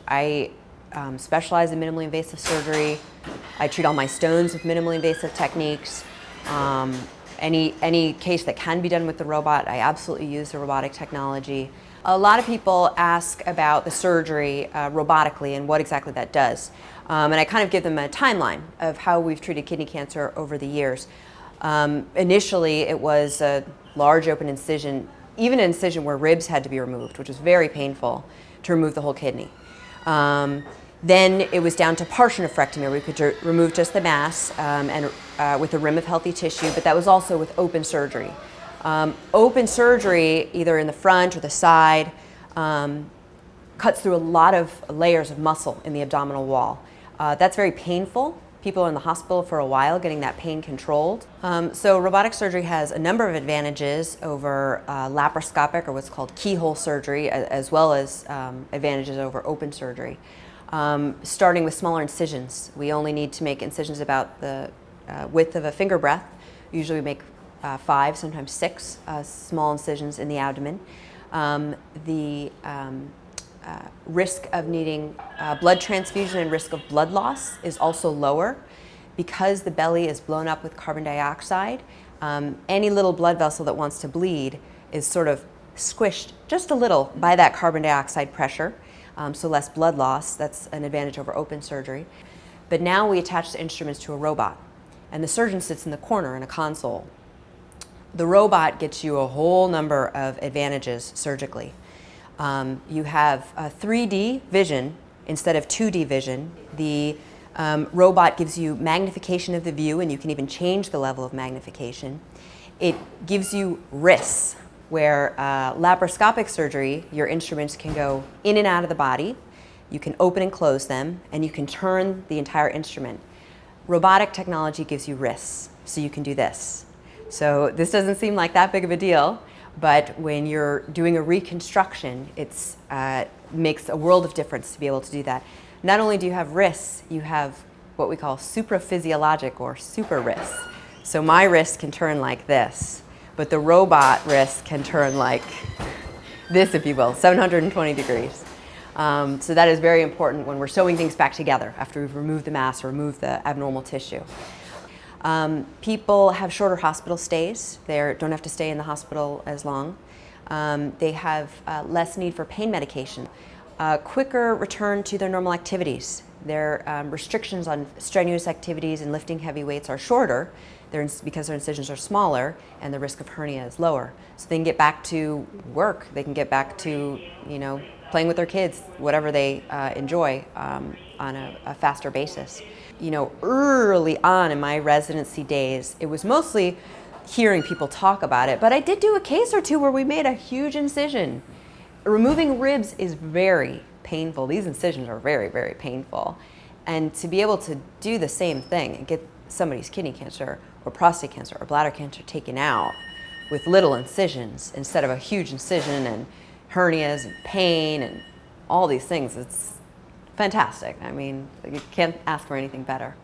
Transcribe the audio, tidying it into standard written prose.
I specialize in minimally invasive surgery. I treat all my stones with minimally invasive techniques. Any case that can be done with the robot, I absolutely use the robotic technology. A lot of people ask about the surgery robotically and what exactly that does. And I kind of give them a timeline of how we've treated kidney cancer over the years. Initially, it was a large open incision, even an incision where ribs had to be removed, which was very painful to remove the whole kidney. Then it was down to partial nephrectomy, where we could remove just the mass with a rim of healthy tissue, but that was also with open surgery. Open surgery, either in the front or the side, cuts through a lot of layers of muscle in the abdominal wall. That's very painful. People are in the hospital for a while getting that pain controlled. So robotic surgery has a number of advantages over laparoscopic, or what's called keyhole surgery, as well as advantages over open surgery. Starting with smaller incisions. We only need to make incisions about the width of a finger breadth. Usually we make 5, sometimes 6 small incisions in the abdomen. The risk of needing blood transfusion and risk of blood loss is also lower. Because the belly is blown up with carbon dioxide, any little blood vessel that wants to bleed is sort of squished just a little by that carbon dioxide pressure. So less blood loss. That's an advantage over open surgery. But now we attach the instruments to a robot, and the surgeon sits in the corner in a console. The robot gets you a whole number of advantages surgically. You have 3D vision instead of 2D vision. The robot gives you magnification of the view, and you can even change the level of magnification. It gives you wrists, where laparoscopic surgery, your instruments can go in and out of the body, you can open and close them, and you can turn the entire instrument. Robotic technology gives you wrists, so you can do this. So this doesn't seem like that big of a deal, but when you're doing a reconstruction, it makes a world of difference to be able to do that. Not only do you have wrists, you have what we call supraphysiologic or super wrists. So my wrist can turn like this, but the robot wrist can turn like this, if you will, 720 degrees. So that is very important when we're sewing things back together after we've removed the mass or removed the abnormal tissue. People have shorter hospital stays. They don't have to stay in the hospital as long. They have less need for pain medication. Quicker return to their normal activities. Their restrictions on strenuous activities and lifting heavy weights are shorter because their incisions are smaller and the risk of hernia is lower. So they can get back to work. They can get back to, playing with their kids, whatever they enjoy on a faster basis. Early on in my residency days, it was mostly hearing people talk about it, but I did do a case or two where we made a huge incision. Removing ribs is very painful. These incisions are very, very painful. And to be able to do the same thing and get somebody's kidney cancer or prostate cancer or bladder cancer taken out with little incisions instead of a huge incision and hernias and pain and all these things, it's fantastic. I mean, you can't ask for anything better.